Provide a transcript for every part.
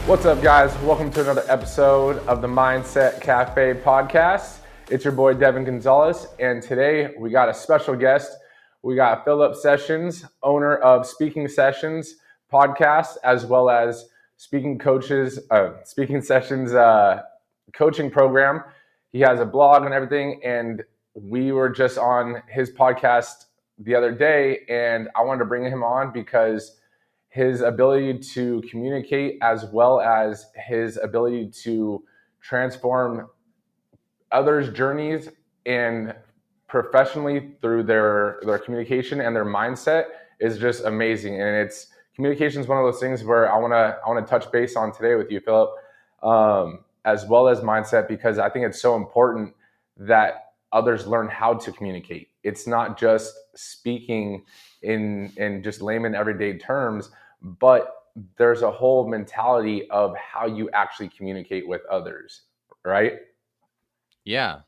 What's up, guys? Welcome to another episode of the Mindset Cafe podcast. It's your boy, Devin Gonzalez, and today we got a special guest. We got Philip Sessions, owner of Speaking Sessions podcast, as well as Speaking Sessions coaching program. He has a blog and everything, and we were just on his podcast the other day, and I wanted to bring him on because his ability to communicate, as well as his ability to transform others' journeys and professionally through their communication and their mindset, is just amazing. And it's communication is one of those things where I want to touch base on today with you, Philip, as well as mindset, because I think it's so important that others learn how to communicate. It's not just speaking in just layman everyday terms, but there's a whole mentality of how you actually communicate with others, right? Yeah.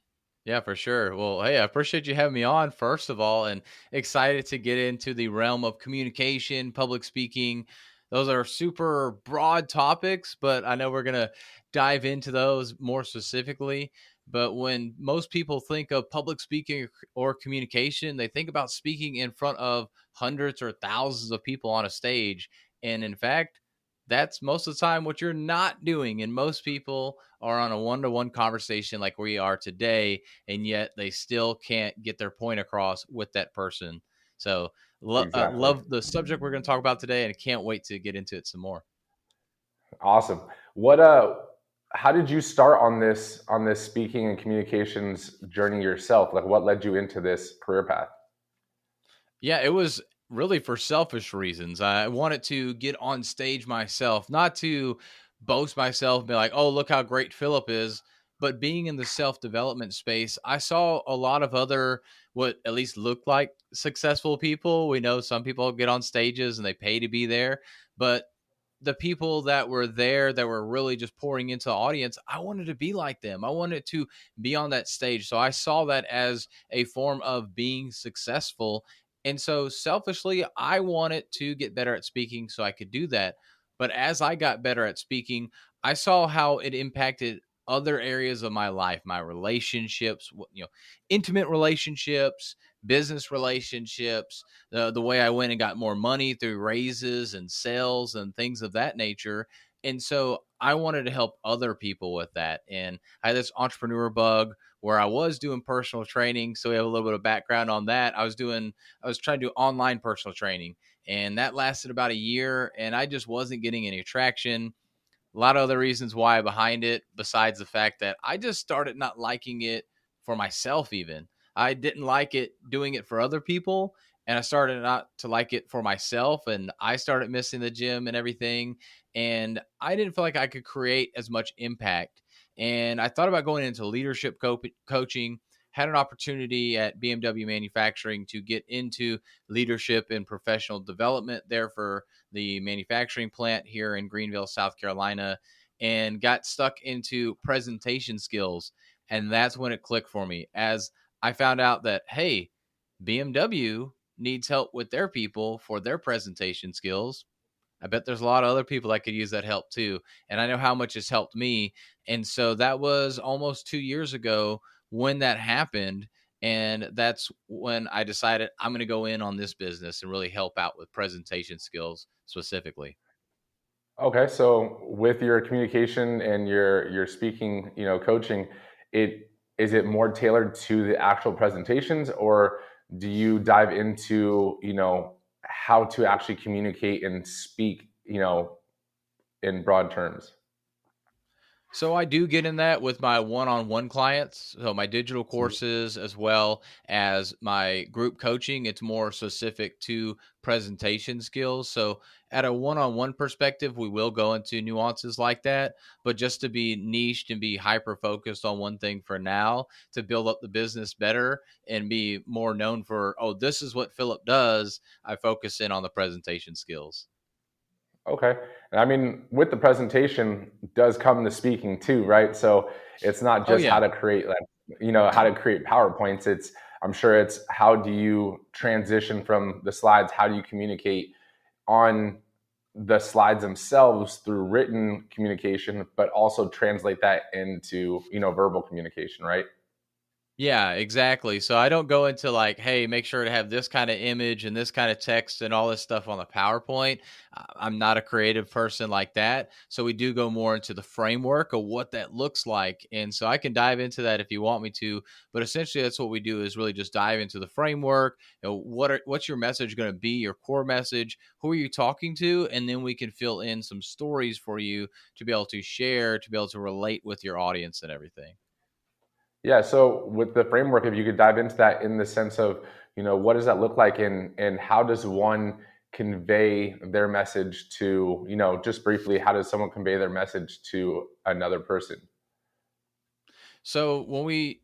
Yeah, for sure. Well, hey, I appreciate you having me on, first of all, and excited to get into the realm of communication, public speaking. Those are super broad topics, but I know we're going to dive into those more specifically. But when most people think of public speaking or communication, they think about speaking in front of hundreds or thousands of people on a stage. And in fact, that's most of the time what you're not doing. And most people are on a one-to-one conversation like we are today, and yet they still can't get their point across with that person. So Exactly. love the subject we're going to talk about today, and can't wait to get into it some more. Awesome. How did you start on this speaking and communications journey yourself? Like, what led you into this career path? Yeah, it was really for selfish reasons. I wanted to get on stage myself, not to boast myself, be like, oh, look how great Philip is. But being in the self development space, I saw a lot of other, what at least looked like successful people. We know some people get on stages and they pay to be there, but the people that were there that were really just pouring into the audience, I wanted to be like them. I wanted to be on that stage. So I saw that as a form of being successful. And so selfishly, I wanted to get better at speaking so I could do that. But as I got better at speaking, I saw how it impacted other areas of my life, my relationships, intimate relationships, business relationships, the way I went and got more money through raises and sales and things of that nature. And so I wanted to help other people with that. And I had this entrepreneur bug where I was doing personal training. So we have a little bit of background on that. I was trying to do online personal training, and that lasted about a year, and I just wasn't getting any traction. A lot of other reasons why behind it, besides the fact that I just started not liking it for myself, even. I didn't like it doing it for other people, and I started not to like it for myself, and I started missing the gym and everything. And I didn't feel like I could create as much impact. And I thought about going into leadership coaching, had an opportunity at BMW Manufacturing to get into leadership and professional development there for the manufacturing plant here in Greenville, South Carolina, and got stuck into presentation skills. And that's when it clicked for me, as I found out that, hey, BMW needs help with their people for their presentation skills. I bet there's a lot of other people that could use that help too. And I know how much it's helped me. And so that was almost 2 years ago when that happened. And that's when I decided I'm going to go in on this business and really help out with presentation skills specifically. Okay, so with your communication and your speaking, coaching, is it more tailored to the actual presentations, or do you dive into, how to actually communicate and speak, in broad terms? So I do get in that with my one-on-one clients. So my digital courses as well as my group coaching, it's more specific to presentation skills. So at a one-on-one perspective, we will go into nuances like that, but just to be niched and be hyper focused on one thing for now to build up the business better and be more known for, oh, this is what Philip does, I focus in on the presentation skills. Okay. And I mean, with the presentation does come the speaking too, right? So it's not Oh just how yeah. to create how to create PowerPoints. I'm sure it's how do you transition from the slides? How do you communicate on the slides themselves through written communication, but also translate that into, verbal communication, right? Yeah, exactly. So I don't go into like, hey, make sure to have this kind of image and this kind of text and all this stuff on the PowerPoint. I'm not a creative person like that. So we do go more into the framework of what that looks like. And so I can dive into that if you want me to. But essentially, that's what we do is really just dive into the framework. What's your message going to be, your core message? Who are you talking to? And then we can fill in some stories for you to be able to share, to be able to relate with your audience and everything. Yeah. So with the framework, if you could dive into that in the sense of, what does that look like, and how does one convey their message to, just briefly, how does someone convey their message to another person? So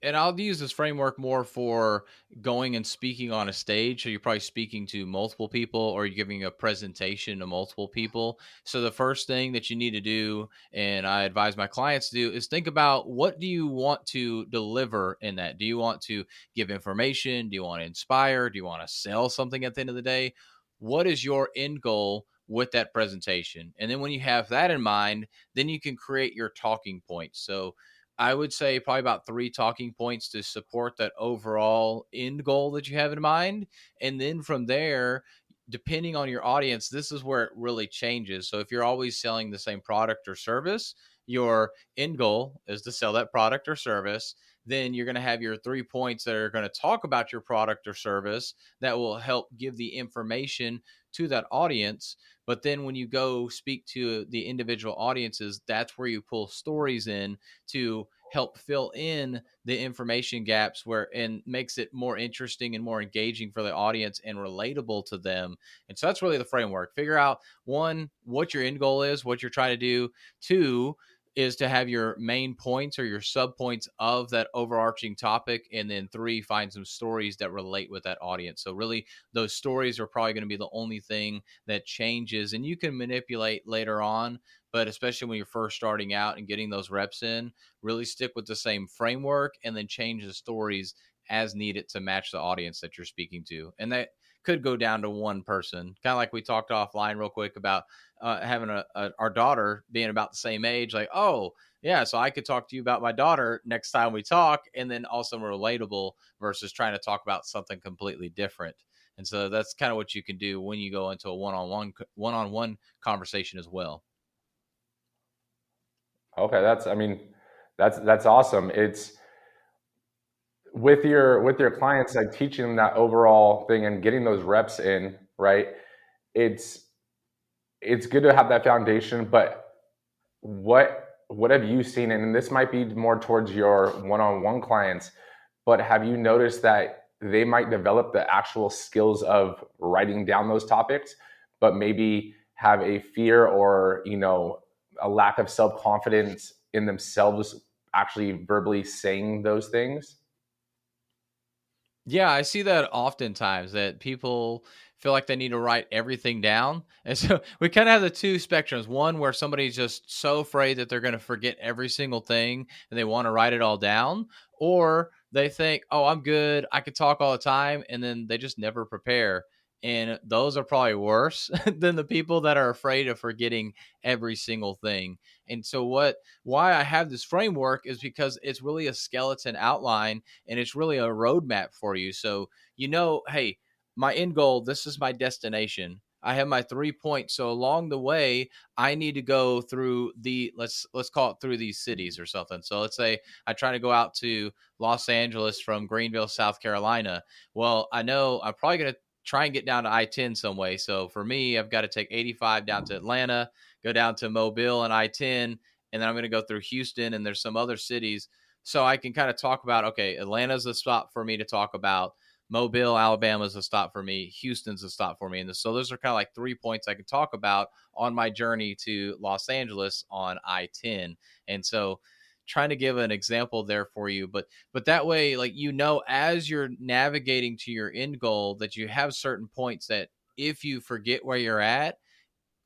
and I'll use this framework more for going and speaking on a stage. So you're probably speaking to multiple people or you're giving a presentation to multiple people. So the first thing that you need to do, and I advise my clients to do, is think about what do you want to deliver in that? Do you want to give information? Do you want to inspire? Do you want to sell something at the end of the day? What is your end goal with that presentation? And then when you have that in mind, then you can create your talking points. So I would say probably about three talking points to support that overall end goal that you have in mind. And then from there, depending on your audience, this is where it really changes. So if you're always selling the same product or service, your end goal is to sell that product or service. Then you're going to have your 3 points that are going to talk about your product or service that will help give the information to that audience. But then when you go speak to the individual audiences, that's where you pull stories in to help fill in the information gaps where and makes it more interesting and more engaging for the audience and relatable to them. And so that's really the framework. Figure out one, what your end goal is, what you're trying to do. Two is to have your main points or your sub points of that overarching topic. And then three, find some stories that relate with that audience. So really those stories are probably going to be the only thing that changes, and you can manipulate later on, but especially when you're first starting out and getting those reps in, really stick with the same framework and then change the stories as needed to match the audience that you're speaking to. And that could go down to one person, kind of like we talked offline real quick about having our daughter being about the same age. Like, oh, yeah, so I could talk to you about my daughter next time we talk, and then also relatable versus trying to talk about something completely different. And so that's kind of what you can do when you go into a one-on-one conversation as well. Okay, that's awesome. It's with your clients, like teaching them that overall thing and getting those reps in, right? It's it's good to have that foundation, but what have you seen? And this might be more towards your one-on-one clients, but have you noticed that they might develop the actual skills of writing down those topics, but maybe have a fear or, a lack of self-confidence in themselves actually verbally saying those things? Yeah, I see that oftentimes that people feel like they need to write everything down. And so we kind of have the two spectrums. One where somebody's just so afraid that they're going to forget every single thing and they want to write it all down, or they think, "Oh, I'm good. I could talk all the time," and then they just never prepare. And those are probably worse than the people that are afraid of forgetting every single thing. And so why I have this framework is because it's really a skeleton outline and it's really a roadmap for you. So, hey, my end goal, this is my destination. I have my 3 points. So along the way, I need to go through let's call it through these cities or something. So let's say I try to go out to Los Angeles from Greenville, South Carolina. Well, I know I'm probably going to try and get down to I-10 some way. So for me, I've got to take 85 down to Atlanta, go down to Mobile and I-10, and then I'm going to go through Houston, and there's some other cities. So I can kind of talk about, okay, Atlanta's a stop for me to talk about. Mobile, Alabama's a stop for me. Houston's a stop for me. And so those are kind of like 3 points I can talk about on my journey to Los Angeles on I-10. And so trying to give an example there for you, but that way, like, as you're navigating to your end goal, that you have certain points that if you forget where you're at,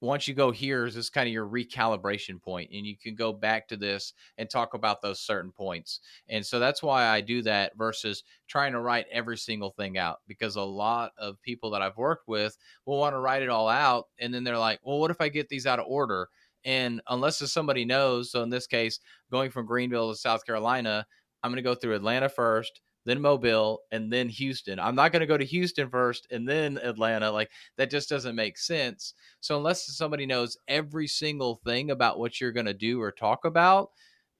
once you go here is this kind of your recalibration point, and you can go back to this and talk about those certain points. And so that's why I do that versus trying to write every single thing out, because a lot of people that I've worked with will want to write it all out, and then they're like, well, what if I get these out of order? And unless somebody knows, so in this case, going from Greenville to South Carolina, I'm going to go through Atlanta first, then Mobile, and then Houston. I'm not going to go to Houston first and then Atlanta. Like, that just doesn't make sense. So unless somebody knows every single thing about what you're going to do or talk about,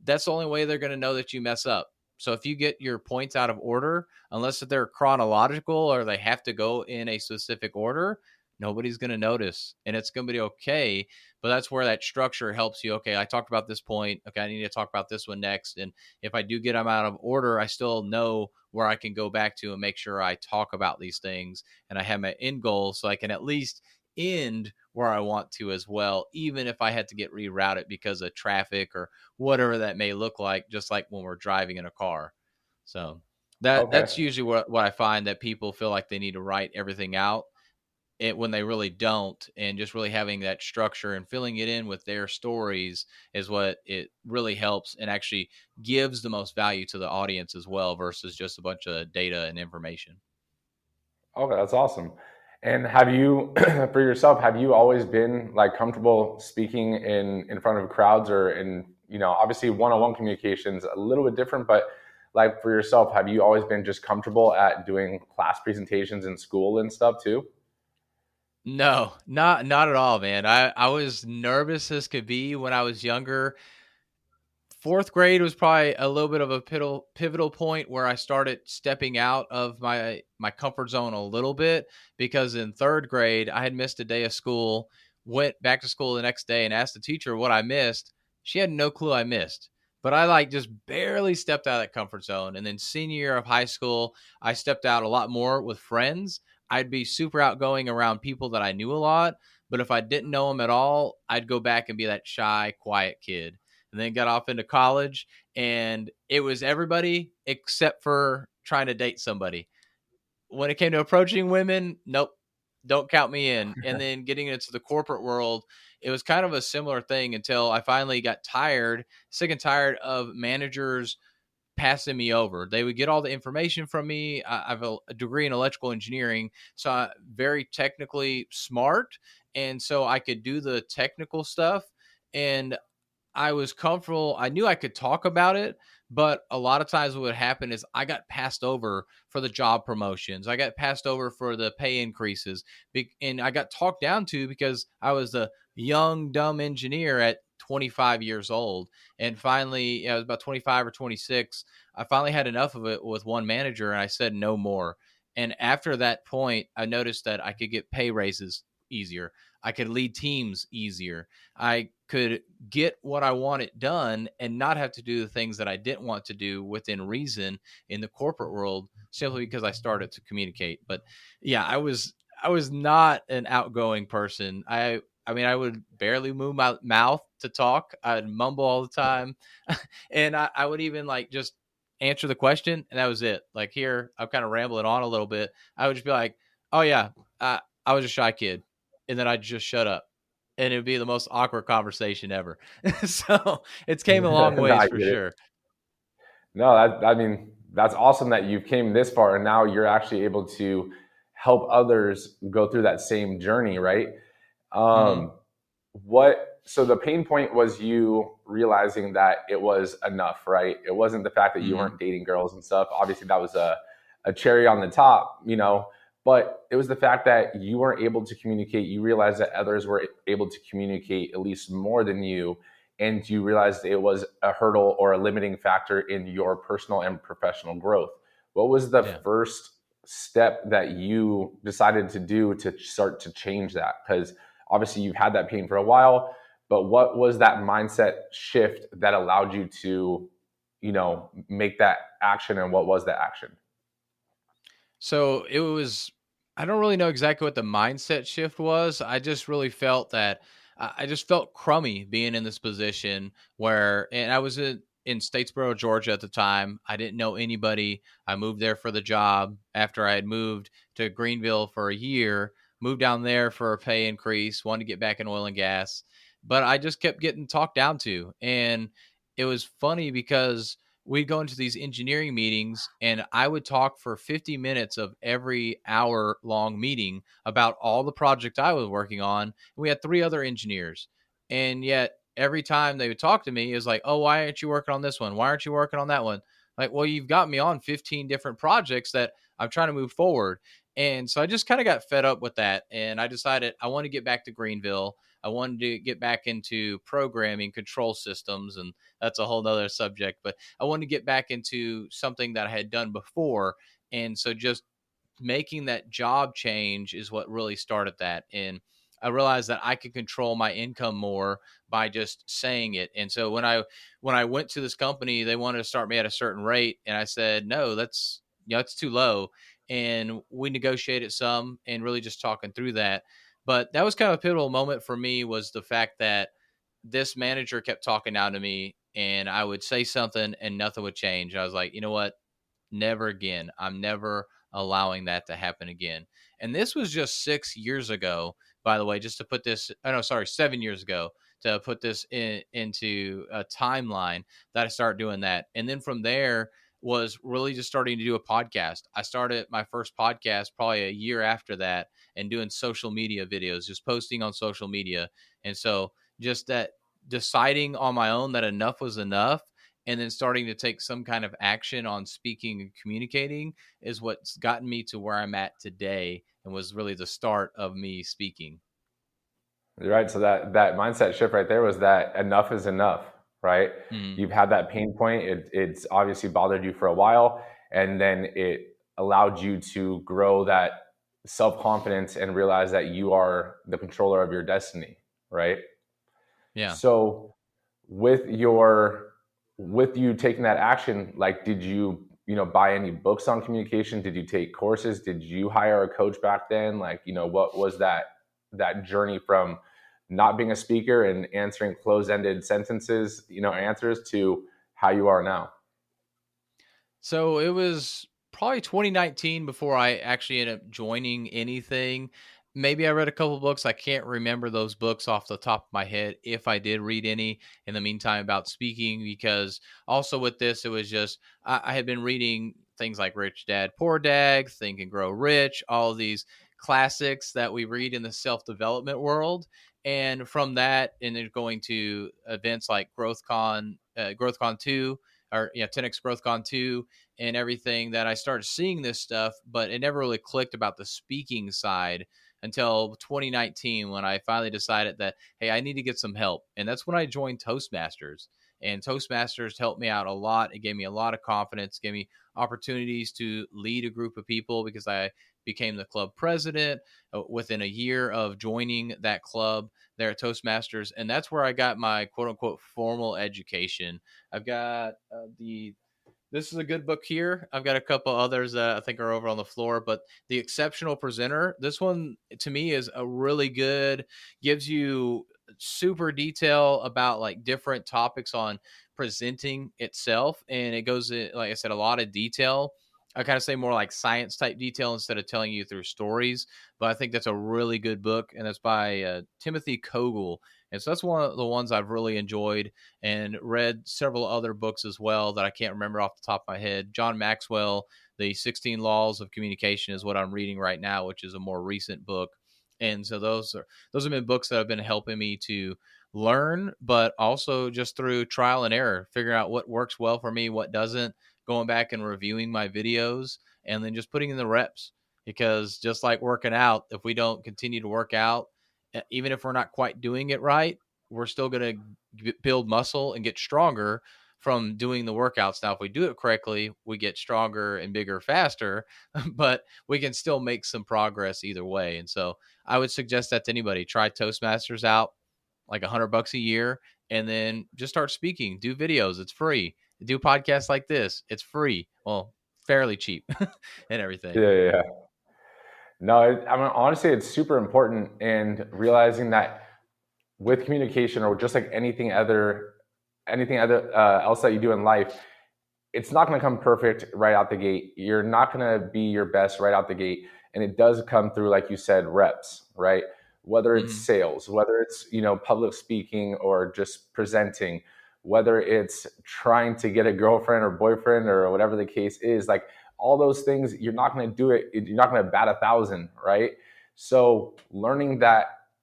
that's the only way they're going to know that you mess up. So if you get your points out of order, unless they're chronological or they have to go in a specific order, nobody's going to notice, and it's going to be okay. But that's where that structure helps you. Okay, I talked about this point. Okay, I need to talk about this one next. And if I do get them out of order, I still know where I can go back to and make sure I talk about these things, and I have my end goal so I can at least end where I want to as well, even if I had to get rerouted because of traffic or whatever that may look like, just like when we're driving in a car. So that's Okay. usually what I find, that people feel like they need to write everything out when they really don't. And just really having that structure and filling it in with their stories is what it really helps and actually gives the most value to the audience as well, versus just a bunch of data and information. Okay, that's awesome. And have you, for yourself, have you always been like comfortable speaking in front of crowds, or in, obviously one-on-one communications a little bit different, but like for yourself, have you always been just comfortable at doing class presentations in school and stuff too? No, not at all, man. I was nervous as could be when I was younger. Fourth grade was probably a little bit of a pivotal point where I started stepping out of my comfort zone a little bit, because in third grade I had missed a day of school, went back to school the next day and asked the teacher what I missed. She had no clue I missed, but I like just barely stepped out of that comfort zone. And then senior year of high school, I stepped out a lot more with friends. I'd be super outgoing around people that I knew a lot, but if I didn't know them at all, I'd go back and be that shy, quiet kid. And then got off into college, and it was everybody except for trying to date somebody. When it came to approaching women, nope, don't count me in. And then getting into the corporate world, it was kind of a similar thing until I finally got tired, sick and tired of managers passing me over. They would get all the information from me. I have a degree in electrical engineering, so I'm very technically smart. And so I could do the technical stuff. And I was comfortable. I knew I could talk about it, but a lot of times what would happen is I got passed over for the job promotions. I got passed over for the pay increases. And I got talked down to because I was the young, dumb engineer at 25 years old. And finally, I was about 25 or 26. I finally had enough of it with one manager, and I said no more. And after that point, I noticed that I could get pay raises easier. I could lead teams easier. I could get what I wanted done and not have to do the things that I didn't want to do within reason in the corporate world, simply because I started to communicate. But yeah, I was not an outgoing person. I mean, I would barely move my mouth to talk. I'd mumble all the time. And I would even like just answer the question, and that was it. Like, here, I'm kind of rambling on a little bit. I would just be like, oh yeah, I was a shy kid. And then I'd just shut up, and it would be the most awkward conversation ever. So it's came a long No, ways I for get it. sure. No, I mean, that's awesome that you've came this far and now you're actually able to help others go through that same journey, right? Hmm. Um, so the pain point was you realizing that it was enough, right? It wasn't the fact that you Hmm. weren't dating girls and stuff. Obviously, that was a cherry on the top, but it was the fact that you weren't able to communicate. You realized that others were able to communicate at least more than you, and you realized it was a hurdle or a limiting factor in your personal and professional growth. What was the Yeah. first step that you decided to do to start to change that? Because obviously you've had that pain for a while, but what was that mindset shift that allowed you to, make that action, and what was the action? So it was, I don't really know exactly what the mindset shift was. I just really felt that I just felt crummy being in this position where, and I was in Statesboro, Georgia at the time. I didn't know anybody. I moved there for the job after I had moved to Greenville for a year. moved down there for a pay increase, wanted to get back in oil and gas, but I just kept getting talked down to. And it was funny because we'd go into these engineering meetings and I would talk for 50 minutes of every hour long meeting about all the project I was working on. We had three other engineers. And yet every time they would talk to me, it was like, oh, why aren't you working on this one? Why aren't you working on that one? Like, well, you've got me on 15 different projects that I'm trying to move forward. And so I just kind of got fed up with that. And I decided I want to get back to Greenville. I wanted to get back into programming control systems. And that's a whole nother subject. But I wanted to get back into something that I had done before. And so just making that job change is what really started that. And I realized that I could control my income more by just saying it. And so when I went to this company, they wanted to start me at a certain rate, and I said, no, that's too low. And we negotiated some and really just talking through that. But that was kind of a pivotal moment for me, was the fact that this manager kept talking down to me, and I would say something and nothing would change. I was like, you know what? Never again. I'm never allowing that to happen again. And this was just 6 years ago, by the way, just to put this, oh no, sorry, 7 years ago, to put this into a timeline that I started doing that. And then from there was really just starting to do a podcast. I started my first podcast probably a year after that, and doing social media videos, just posting on social media. And so just that, deciding on my own that enough was enough, and then starting to take some kind of action on speaking and communicating, is what's gotten me to where I'm at today, and was really the start of me speaking. Right. So that mindset shift right there was that enough is enough, right? Mm, You've had that pain point. It's obviously bothered you for a while, and then it allowed you to grow that self-confidence and realize that you are the controller of your destiny, right? yeah. So with you taking that action, like, did you, buy any books on communication? Did you take courses? Did you hire a coach back then? Like, what was that journey from not being a speaker and answering closed-ended sentences, answers, to how you are now? So it was probably 2019 before I actually ended up joining anything. Maybe I read a couple books. I can't remember those books off the top of my head, if I did read any in the meantime about speaking, because also with this, it was just, I had been reading things like Rich Dad, Poor Dad, Think and Grow Rich, all of these classics that we read in the self development world. And from that, and then going to events like GrowthCon 2, or yeah, 10x GrowthCon 2, and everything, that I started seeing this stuff, but it never really clicked about the speaking side until 2019, when I finally decided that, hey, I need to get some help. And that's when I joined Toastmasters. And Toastmasters helped me out a lot. It gave me a lot of confidence, gave me opportunities to lead a group of people, because I became the club president within a year of joining that club there at Toastmasters. And that's where I got my quote unquote formal education. I've got this is a good book here. I've got a couple others that I think are over on the floor, but The Exceptional Presenter, this one to me is a really good, gives you super detail about like different topics on presenting itself. And it goes in, like I said, a lot of detail. I kind of say more like science type detail instead of telling you through stories. But I think that's a really good book, and that's by Timothy Kogel. And so that's one of the ones I've really enjoyed, and read several other books as well that I can't remember off the top of my head. John Maxwell, The 16 Laws of Communication, is what I'm reading right now, which is a more recent book. And so those have been books that have been helping me to learn, but also just through trial and error, figuring out what works well for me, what doesn't, going back and reviewing my videos, and then just putting in the reps. Because just like working out, if we don't continue to work out, even if we're not quite doing it right, we're still going to build muscle and get stronger from doing the workouts. Now, if we do it correctly, we get stronger and bigger faster, but we can still make some progress either way. And so I would suggest that to anybody. Try Toastmasters out, like $100 a year, and then just start speaking, do videos. It's free. Do podcasts like this. It's free. Well, fairly cheap and everything. Yeah, yeah, yeah. No, I mean, honestly, it's super important, and realizing that with communication, or just like anything other else that you do in life, it's not going to come perfect right out the gate. You're not going to be your best right out the gate. And it does come through, like you said, reps, right? Whether it's Hmm. sales, whether it's, public speaking or just presenting, whether it's trying to get a girlfriend or boyfriend or whatever the case is, like all those things, you're not going to do it. You're not going to bat 1,000, right? So learning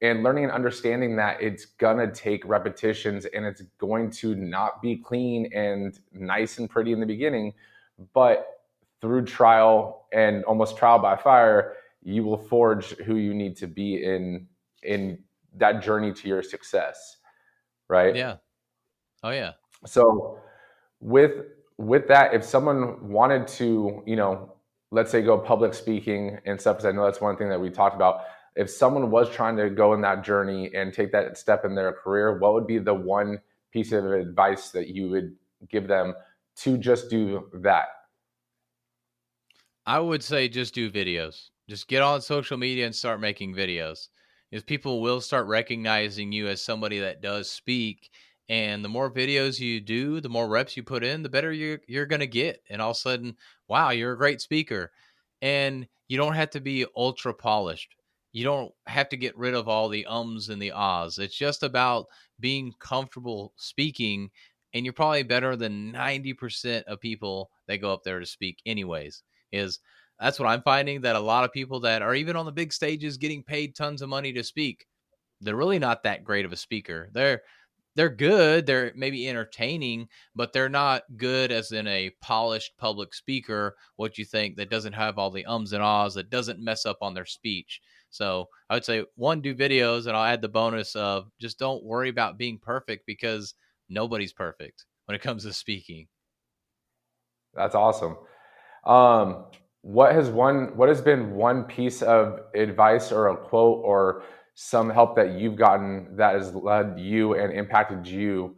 and understanding that it's gonna take repetitions and it's going to not be clean and nice and pretty in the beginning, but through trial and almost trial by fire, you will forge who you need to be in that journey to your success, right? Yeah. Oh yeah. So with with that, if someone wanted to, let's say go public speaking and stuff, because I know that's one thing that we talked about. If someone was trying to go in that journey and take that step in their career, what would be the one piece of advice that you would give them to just do that? I would say just do videos. Just get on social media and start making videos. Because people will start recognizing you as somebody that does speak. And the more videos you do, the more reps you put in, the better you're gonna get. And all of a sudden, wow, you're a great speaker. And you don't have to be ultra polished. You don't have to get rid of all the ums and the ahs. It's just about being comfortable speaking. And you're probably better than 90% of people that go up there to speak, anyways. Is That's what I'm finding, that a lot of people that are even on the big stages getting paid tons of money to speak, they're really not that great of a speaker. They're good, they're maybe entertaining, but they're not good as in a polished public speaker, what you think, that doesn't have all the ums and ahs, that doesn't mess up on their speech. So I would say, one, do videos, and I'll add the bonus of just don't worry about being perfect, because nobody's perfect when it comes to speaking. That's awesome. Um, what has been one piece of advice or a quote or some help that you've gotten that has led you and impacted you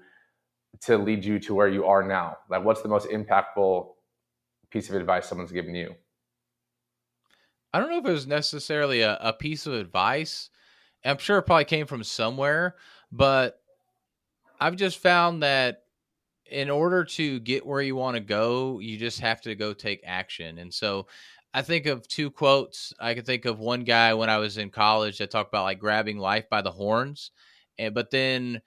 to lead you to where you are now? Like, what's the most impactful piece of advice someone's given you? I don't know if it was necessarily a piece of advice. I'm sure it probably came from somewhere, but I've just found that in order to get where you want to go, you just have to go take action. And so I think of two quotes. I could think of one guy when I was in college that talked about like grabbing life by the horns. And but then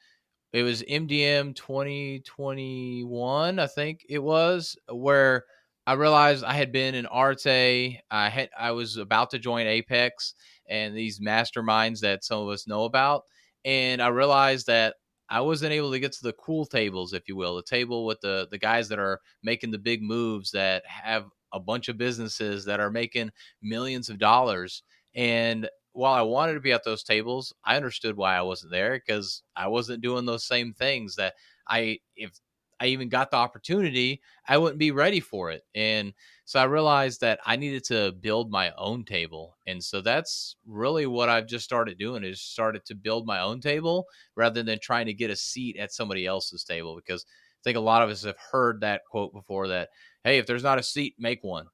it was MDM 2021, I think it was, where I realized I had been in Arte. I was about to join Apex and these masterminds that some of us know about, and I realized that I wasn't able to get to the cool tables, if you will, the table with the guys that are making the big moves, that have a bunch of businesses that are making millions of dollars. And while I wanted to be at those tables, I understood why I wasn't there, because I wasn't doing those same things that if I even got the opportunity, I wouldn't be ready for it. And so I realized that I needed to build my own table. And so that's really what I've just started doing, is started to build my own table rather than trying to get a seat at somebody else's table. Because I think a lot of us have heard that quote before, that, hey, if there's not a seat, make one.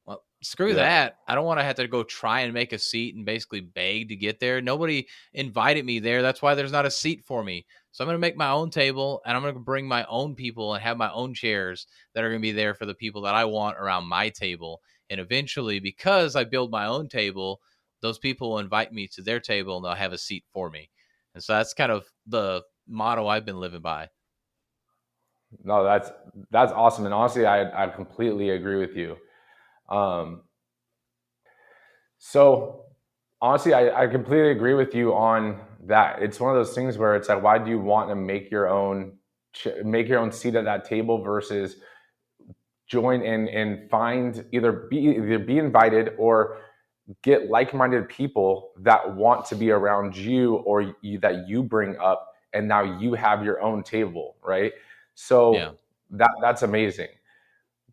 Well, screw Yeah. that. I don't want to have to go try and make a seat and basically beg to get there. Nobody invited me there. That's why there's not a seat for me. So I'm going to make my own table, and I'm going to bring my own people and have my own chairs that are going to be there for the people that I want around my table. And eventually, because I build my own table, those people will invite me to their table and they'll have a seat for me. And so that's kind of the motto I've been living by. No, that's awesome, and honestly, I completely agree with you. Um, so honestly, I completely agree with you on that. It's one of those things where it's like, why do you want to make your own seat at that table versus join in and find either be invited or get like-minded people that want to be around you, or that you bring up, and now you have your own table, right? Yeah. So that's amazing.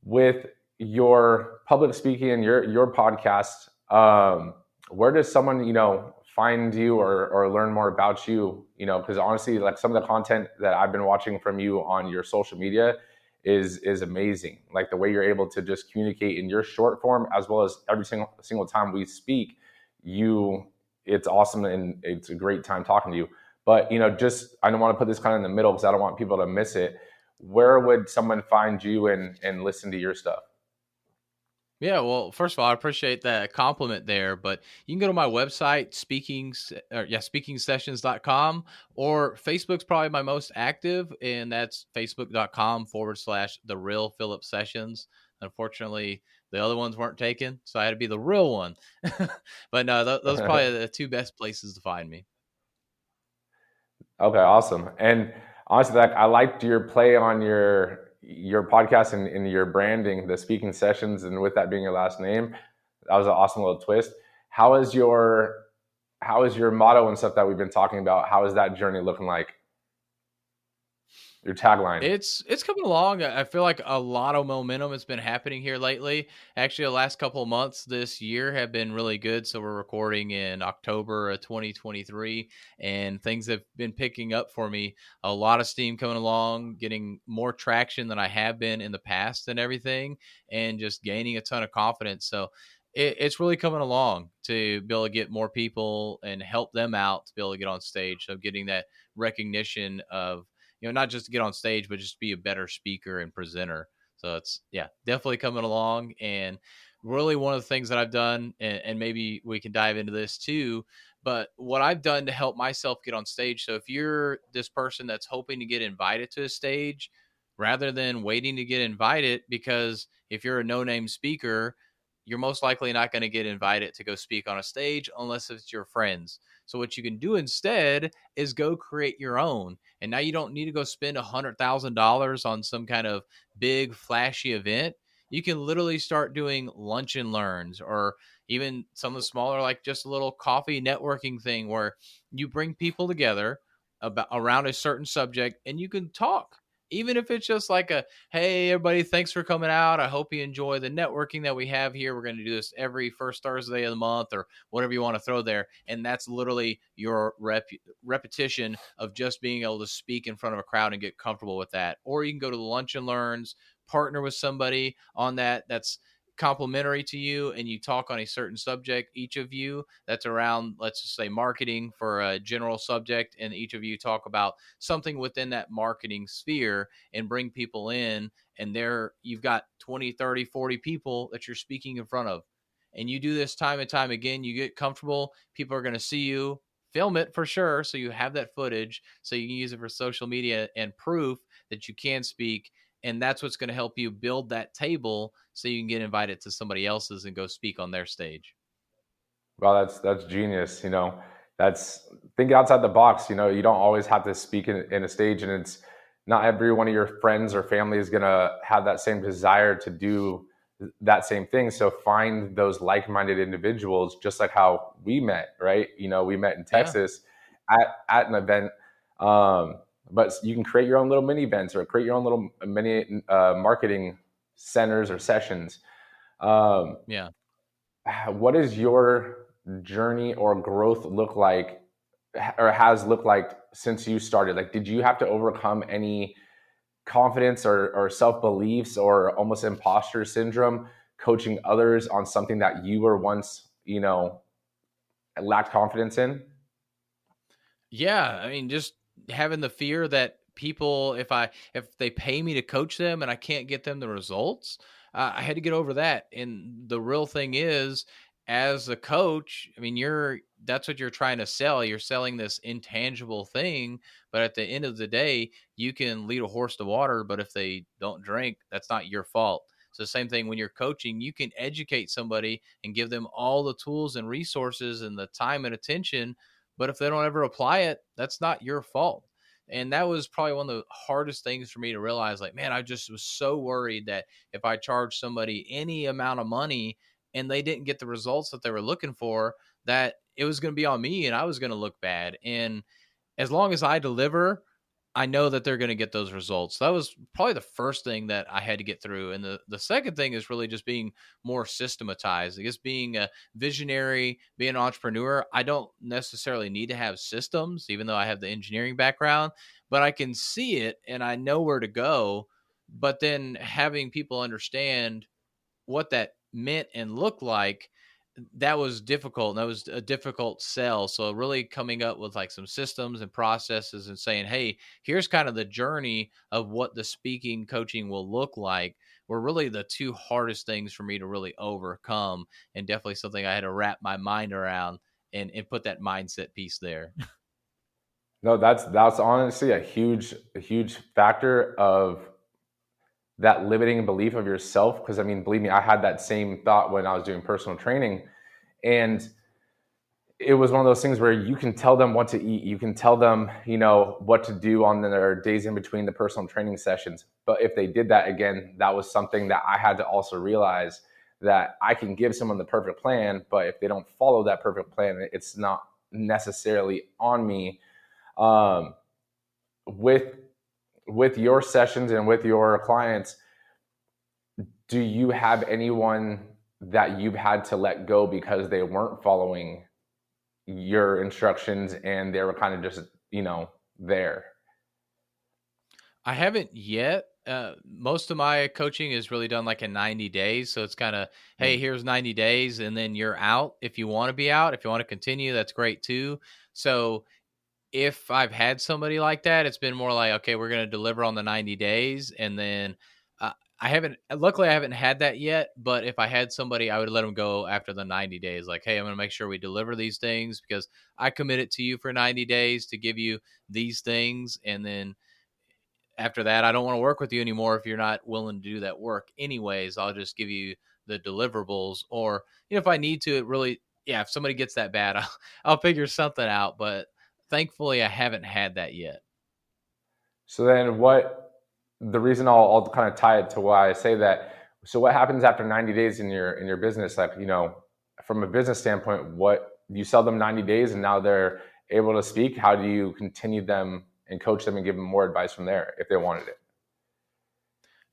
With your public speaking and your podcast, where does someone find you or learn more about you? Because honestly, like some of the content that I've been watching from you on your social media is amazing. Like the way you're able to just communicate in your short form, as well as every single time we speak, you it's awesome, and it's a great time talking to you. But just I don't want to put this kind of in the middle because I don't want people to miss it. Where would someone find you and listen to your stuff? Yeah, well, first of all, I appreciate that compliment there, but you can go to my website, speakingsessions.com, or Facebook's probably my most active, and that's facebook.com/ the real Philip Sessions. Unfortunately, the other ones weren't taken, so I had to be the real one. But no, those are probably the two best places to find me. Okay, awesome. And honestly, like I liked your play on your podcast and your branding, the speaking sessions, and with that being your last name, that was an awesome little twist. How is your motto and stuff that we've been talking about? How is that journey looking like? Your tagline. It's coming along. I feel like a lot of momentum has been happening here lately. Actually, the last couple of months this year have been really good. So we're recording in October of 2023, and things have been picking up for me. A lot of steam coming along, getting more traction than I have been in the past and everything, and just gaining a ton of confidence. So it's really coming along to be able to get more people and help them out to be able to get on stage. So getting that recognition of, not just to get on stage, but just be a better speaker and presenter. So it's, yeah, definitely coming along. And really one of the things that I've done, and maybe we can dive into this too, but what I've done to help myself get on stage. So if you're this person that's hoping to get invited to a stage, rather than waiting to get invited, because if you're a no name speaker, you're most likely not going to get invited to go speak on a stage unless it's your friends. So what you can do instead is go create your own. And now you don't need to go spend $100,000 on some kind of big flashy event. You can literally start doing lunch and learns, or even some of the smaller, like just a little coffee networking thing where you bring people together about around a certain subject and you can talk. Even if it's just like a, hey, everybody, thanks for coming out. I hope you enjoy the networking that we have here. We're going to do this every first Thursday of the month, or whatever you want to throw there. And that's literally your repetition of just being able to speak in front of a crowd and get comfortable with that. Or you can go to the lunch and learns, partner with somebody on that's complimentary to you, and you talk on a certain subject, each of you, that's around, let's just say, marketing for a general subject, and each of you talk about something within that marketing sphere and bring people in, and there you've got 20, 30, 40 people that you're speaking in front of. And you do this time and time again, you get comfortable, people are going to see you, film it for sure, so you have that footage so you can use it for social media and proof that you can speak. And that's what's going to help you build that table so you can get invited to somebody else's and go speak on their stage. Well, that's genius. That's think outside the box. You don't always have to speak in a stage, and it's not every one of your friends or family is gonna have that same desire to do that same thing. So find those like-minded individuals, just like how we met, right? We met in Yeah. Texas at an event. But you can create your own little mini events or create your own little mini marketing centers or sessions. Um, Yeah. what does your journey or growth look like or has looked like since you started? Like, did you have to overcome any confidence or self-beliefs or almost imposter syndrome coaching others on something that you were once lacked confidence in? Yeah, I mean, just having the fear that people, if they pay me to coach them and I can't get them the results, I had to get over that. And the real thing is, as a coach, I mean, that's what you're trying to sell. You're selling this intangible thing, but at the end of the day, you can lead a horse to water, but if they don't drink, that's not your fault. So same thing when you're coaching, you can educate somebody and give them all the tools and resources and the time and attention, but if they don't ever apply it, that's not your fault. And that was probably one of the hardest things for me to realize. Like, man, I just was so worried that if I charged somebody any amount of money and they didn't get the results that they were looking for, that it was going to be on me and I was going to look bad. And as long as I deliver, I know that they're going to get those results. That was probably the first thing that I had to get through. And the second thing is really just being more systematized. I guess being a visionary, being an entrepreneur, I don't necessarily need to have systems, even though I have the engineering background, but I can see it and I know where to go. But then having people understand what that meant and looked like, that was difficult, and that was a difficult sell. So really coming up with like some systems and processes and saying, hey, here's kind of the journey of what the speaking coaching will look like, were really the two hardest things for me to really overcome, and definitely something I had to wrap my mind around and put that mindset piece there. No, that's honestly a huge factor of that limiting belief of yourself. Because I mean, believe me, I had that same thought when I was doing personal training, and it was one of those things where you can tell them what to eat, you can tell them, what to do on their days in between the personal training sessions. But if they did that again, that was something that I had to also realize, that I can give someone the perfect plan, but if they don't follow that perfect plan, it's not necessarily on me. Um, with your sessions and with your clients, do you have anyone that you've had to let go because they weren't following your instructions and they were kind of just, there? I haven't yet. Most of my coaching is really done like in 90 days. So it's kind of, hey, Mm. here's 90 days, and then you're out. If you want to be out, if you want to continue, that's great too. So if I've had somebody like that, it's been more like, okay, we're going to deliver on the 90 days. And then luckily, I haven't had that yet. But if I had somebody, I would let them go after the 90 days. Like, hey, I'm going to make sure we deliver these things because I committed to you for 90 days to give you these things. And then after that, I don't want to work with you anymore if you're not willing to do that work. Anyways, I'll just give you the deliverables, or if I need to, it really, yeah, if somebody gets that bad, I'll figure something out. But thankfully, I haven't had that yet. So then the reason I'll kind of tie it to why I say that. So what happens after 90 days in your business? Like, from a business standpoint, what you sell them 90 days and now they're able to speak. How do you continue them and coach them and give them more advice from there if they wanted it?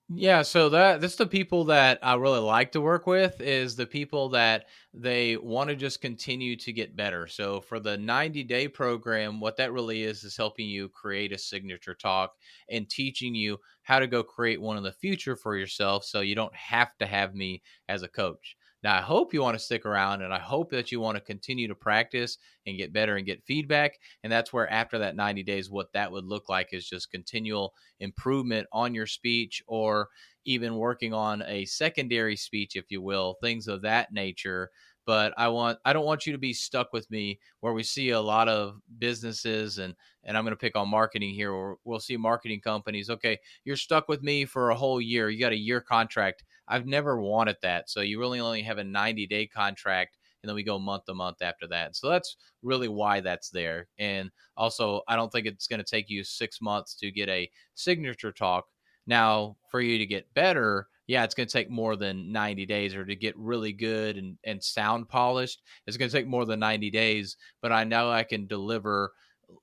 Yeah, so that's the people that I really like to work with, is the people that they want to just continue to get better. So for the 90-day program, what that really is helping you create a signature talk and teaching you how to go create one in the future for yourself, so you don't have to have me as a coach. Now, I hope you want to stick around, and I hope that you want to continue to practice and get better and get feedback. And that's where, after that 90 days, what that would look like is just continual improvement on your speech, or even working on a secondary speech, if you will, things of that nature. But I don't want you to be stuck with me, where we see a lot of businesses, and I'm going to pick on marketing here, where we'll see marketing companies, okay, you're stuck with me for a whole year, you got a year contract. I've never wanted that. So you really only have a 90-day contract, and then we go month to month after that. So that's really why that's there. And also, I don't think it's going to take you 6 months to get a signature talk. Now, for you to get better, yeah, it's going to take more than 90 days, or to get really good and sound polished, it's going to take more than 90 days. But I know I can deliver,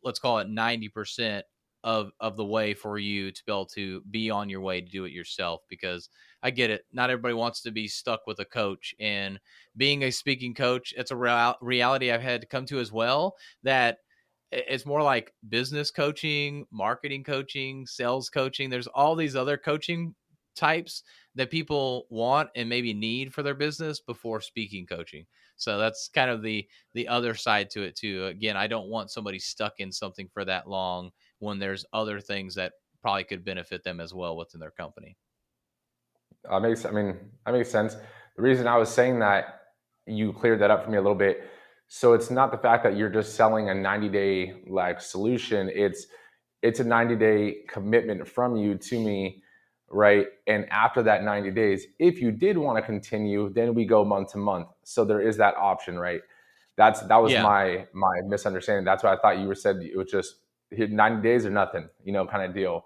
let's call it 90% of the way, for you to be able to be on your way to do it yourself. Because I get it. Not everybody wants to be stuck with a coach. And being a speaking coach, it's a reality I've had to come to as well, that it's more like business coaching, marketing coaching, sales coaching. There's all these other coaching types that people want and maybe need for their business before speaking coaching. So that's kind of the other side to it too. Again, I don't want somebody stuck in something for that long, when there's other things that probably could benefit them as well within their company. That makes sense. The reason I was saying that, you cleared that up for me a little bit. So it's not the fact that you're just selling a 90-day like solution. It's a 90-day commitment from you to me, right? And after that 90 days, if you did want to continue, then we go month to month. So there is that option, right? That was Yeah. my misunderstanding. That's why I thought you were said it was just 90 days or nothing, kind of deal.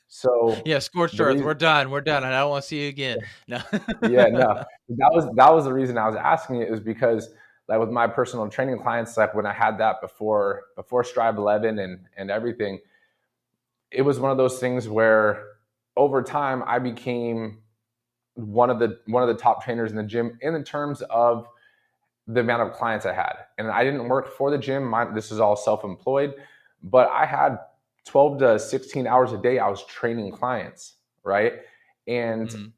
So Yeah. Scorched the earth. We're reason, done. We're done. And I don't want to see you again. No. yeah, no, that was the reason I was asking it, is because like with my personal training clients, like when I had that before Strive 11 and everything, it was one of those things where over time I became one of the top trainers in the gym in the terms of the amount of clients I had. And I didn't work for the gym. This is all self-employed, but I had 12 to 16 hours a day I was training clients, right? And Mhm.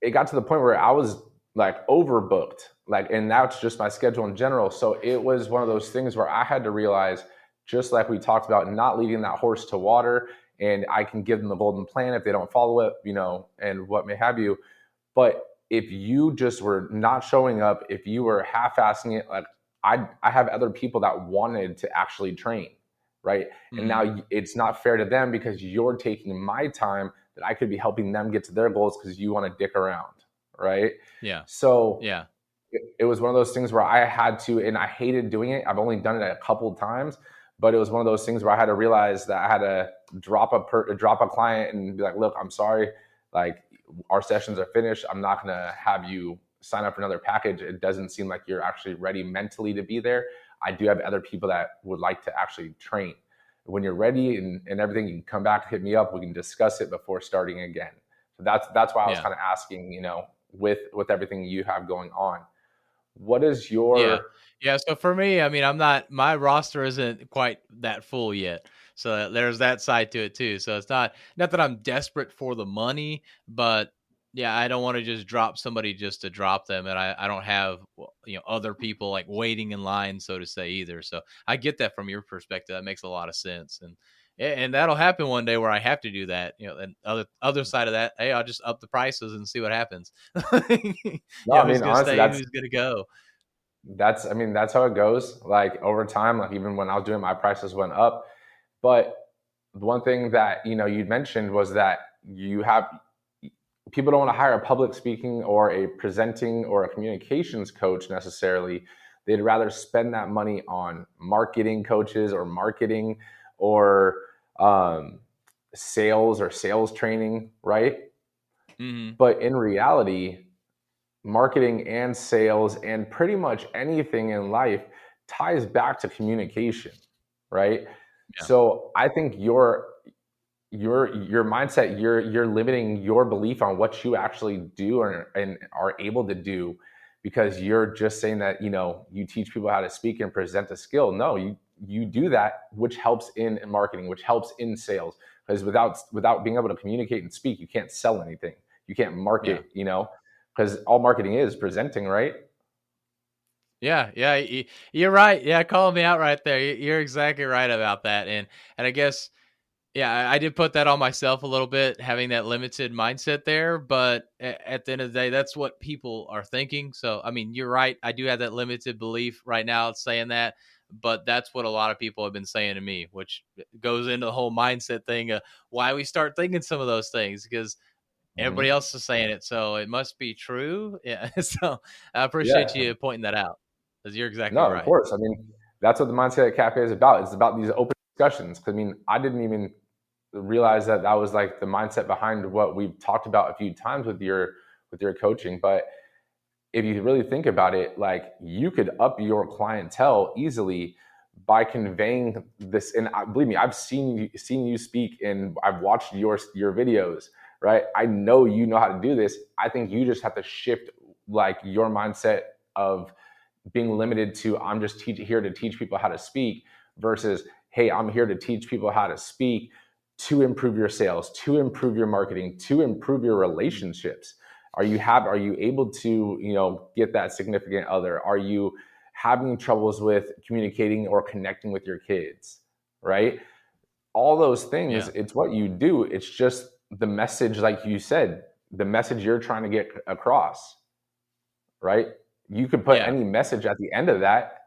it got to the point where I was like overbooked, like, and that's just my schedule in general. So it was one of those things where I had to realize, just like we talked about, not leading that horse to water and I can give them the golden plan if they don't follow it, and what may have you. But if you just were not showing up, if you were half-assing it, like I have other people that wanted to actually train, right? And Mm-hmm. now it's not fair to them because you're taking my time that I could be helping them get to their goals because you want to dick around, right? Yeah. So Yeah. it was one of those things where I had to, and I hated doing it. I've only done it a couple of times, but it was one of those things where I had to realize that I had to drop a client and be like, look, I'm sorry, like our sessions are finished. I'm not going to have you sign up for another package. It doesn't seem like you're actually ready mentally to be there. I do have other people that would like to actually train. When you're ready and everything, you can come back, hit me up. We can discuss it before starting again. So that's why I was Yeah. kind of asking, with everything you have going on, what is Yeah. your Yeah. So for me, I mean, my roster isn't quite that full yet. So there's that side to it too. So it's not that I'm desperate for the money, but yeah, I don't want to just drop somebody just to drop them. And I don't have, other people like waiting in line, so to say, either. So I get that from your perspective. That makes a lot of sense. And that'll happen one day where I have to do that, and other side of that, hey, I'll just up the prices and see what happens. no, I Who's mean, going to honestly, stay, who's going to go. that's how it goes. Like over time, like even when I was doing, my prices went up. But one thing that you mentioned was that you have people don't want to hire a public speaking or a presenting or a communications coach necessarily. They'd rather spend that money on marketing coaches or marketing or um, sales or sales training, right? Mhm. But in reality, marketing and sales and pretty much anything in life ties back to communication, right? Yeah. So I think your mindset, you're limiting your belief on what you actually do and are able to do because you're just saying that you teach people how to speak and present a skill. No, you do that, which helps in marketing, which helps in sales, because without being able to communicate and speak, you can't sell anything, you can't Yeah. market, because all marketing is presenting, right? Yeah, yeah, you're right. Yeah, calling me out right there. You're exactly right about that. And I guess, yeah, I did put that on myself a little bit, having that limited mindset there. But at the end of the day, that's what people are thinking. So, I mean, you're right. I do have that limited belief right now, saying that. But that's what a lot of people have been saying to me, which goes into the whole mindset thing of why we start thinking some of those things, because everybody Hmm. else is saying it, so it must be true. Yeah. So I appreciate Yeah. you pointing that out, because you're exactly No, of right. course. I mean, that's what the Mindset Cafe is about. It's about these open discussions. 'Cause, I mean, I didn't even realize that that was like the mindset behind what we've talked about a few times with your coaching. But if you really think about it, like you could up your clientele easily by conveying this. And believe me, I've seen you speak, and I've watched your videos. Right? I know you know how to do this. I think you just have to shift like your mindset of being limited to I'm just here to teach people how to speak versus hey, I'm here to teach people how to speak to improve your sales, to improve your marketing, to improve your Mm. relationships. Are you able to get that significant other? Are you having troubles with communicating or connecting with your kids? Right? All those things, Yeah, it's what you do. It's just the message, like you said, the message you're trying to get across, right? You could put yeah, any message at the end of that,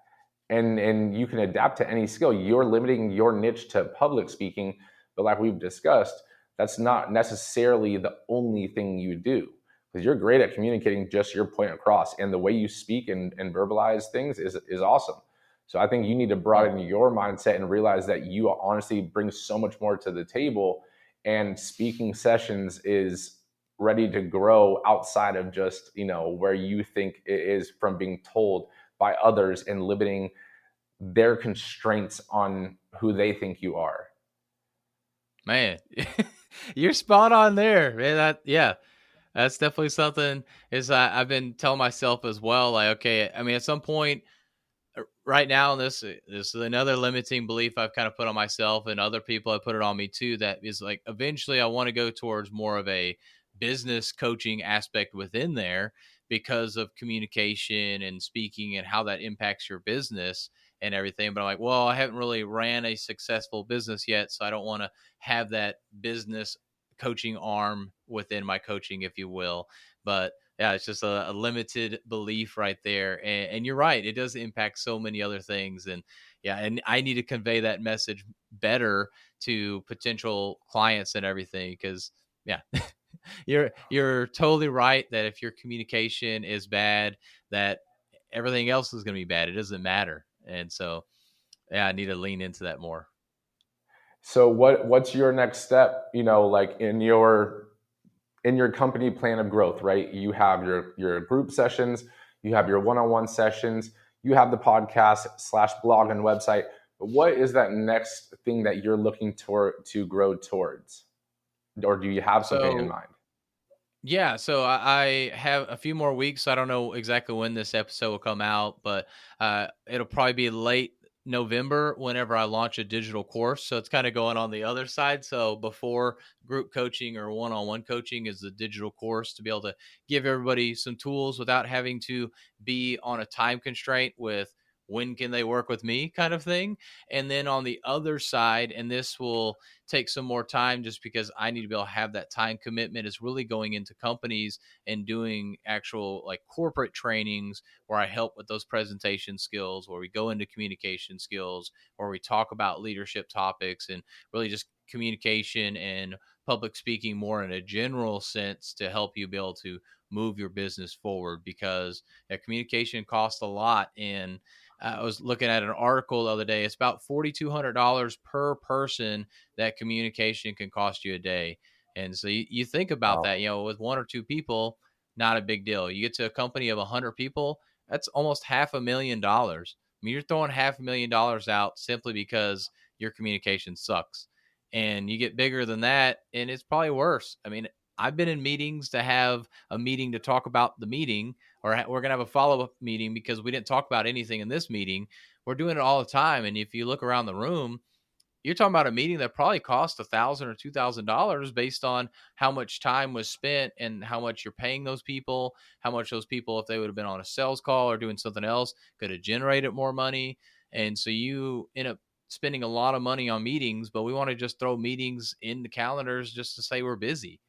and you can adapt to any skill. You're limiting your niche to public speaking, but like we've discussed, that's not necessarily the only thing you do, because you're great at communicating just your point across, and the way you speak and verbalize things is awesome. So I think you need to mm, broaden your mindset and realize that you honestly bring so much more to the table, and speaking sessions is ready to grow outside of just where you think it is from being told by others and limiting their constraints on who they think you are. man. You're spot on there, man. Yeah, that's definitely something is I've been telling myself as well. Like, okay, I mean, at some point, right now, this is another limiting belief I've kind of put on myself, and other people have put it on me too. That is like, eventually, I want to go towards more of a business coaching aspect within there, because of communication and speaking and how that impacts your business and everything. But I'm like, well, I haven't really ran a successful business yet, so I don't want to have that business coaching arm within my coaching, if you will. But yeah, it's just a limited belief right there. And you're right, it does impact so many other things. And yeah, and I need to convey that message better to potential clients and everything, because yeah, you're totally right that if your communication is bad, that everything else is going to be bad. It doesn't matter. And so yeah, I need to lean into that more. So what's your next step, like in your company plan of growth, right? You have your group sessions, you have your one-on-one sessions, you have the podcast / blog and website. But what is that next thing that you're looking to grow towards? Or do you have something in So mind? yeah, so I have a few more weeks. I don't know exactly when this episode will come out, but it'll probably be late November whenever I launch a digital course. So it's kind of going on the other side. So before group coaching or one-on-one coaching is the digital course, to be able to give everybody some tools without having to be on a time constraint with when can they work with me kind of thing. And then on the other side, and this will take some more time just because I need to be able to have that time commitment, is really going into companies and doing actual like corporate trainings where I help with those presentation skills, where we go into communication skills, where we talk about leadership topics and really just communication and public speaking more in a general sense to help you be able to move your business forward, because communication costs a lot. And I was looking at an article the other day. It's about $4,200 per person that communication can cost you a day. And so you think about Wow. that, with one or two people, not a big deal. You get to a company of 100 people, that's almost $500,000. I mean, you're throwing $500,000 out simply because your communication sucks. And you get bigger than that, and it's probably worse. I mean, I've been in meetings to have a meeting to talk about the meeting, or we're going to have a follow up meeting because we didn't talk about anything in this meeting. We're doing it all the time. And if you look around the room, you're talking about a meeting that probably cost $1,000 or $2,000 based on how much time was spent and how much you're paying those people, how much those people, if they would have been on a sales call or doing something else, could have generated more money. And so you end up spending a lot of money on meetings, but we want to just throw meetings in the calendars just to say we're busy.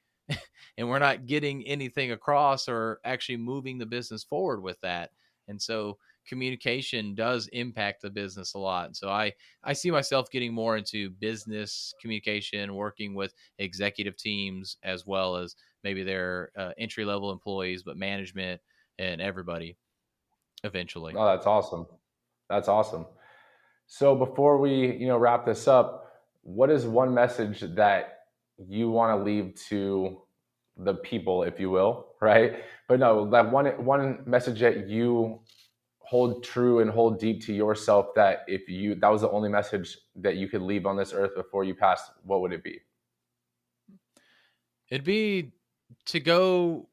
And we're not getting anything across or actually moving the business forward with that. And so communication does impact the business a lot. So I see myself getting more into business communication, working with executive teams as well as maybe their entry level employees, but management and everybody eventually. Oh, that's awesome. That's awesome. So before we, wrap this up, what is one message that you want to leave to the people, if you will, right? But no, that one message that you hold true and hold deep to yourself, that if you that was the only message that you could leave on this earth before you passed, what would it be? It'd be to go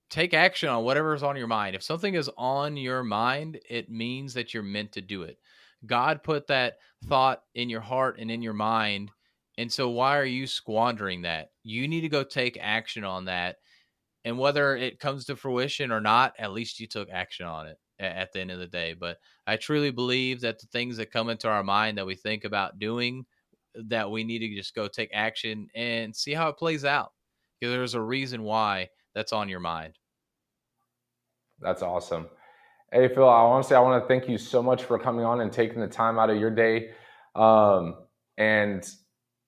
take action on whatever's on your mind. If something is on your mind, it means that you're meant to do it. God put that thought in your heart and in your mind. And so why are you squandering that? You need to go take action on that. And whether it comes to fruition or not, at least you took action on it at the end of the day. But I truly believe that the things that come into our mind that we think about doing, that we need to just go take action and see how it plays out. Because there's a reason why that's on your mind. That's awesome. Hey, Phil, I want to thank you so much for coming on and taking the time out of your day, and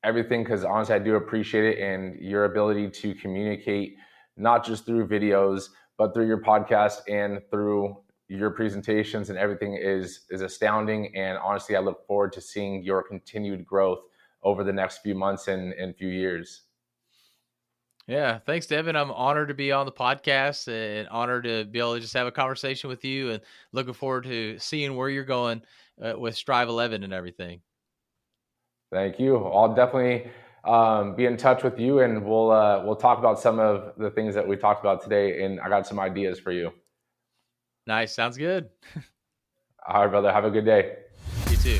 everything, because honestly, I do appreciate it, and your ability to communicate, not just through videos, but through your podcast and through your presentations and everything is astounding. And honestly, I look forward to seeing your continued growth over the next few months and few years. Yeah, thanks, Devin. I'm honored to be on the podcast and honored to be able to just have a conversation with you, and looking forward to seeing where you're going with Strive 11 and everything. Thank you. I'll definitely be in touch with you, and we'll talk about some of the things that we talked about today. And I got some ideas for you. Nice. Sounds good. All right, brother. Have a good day. You too.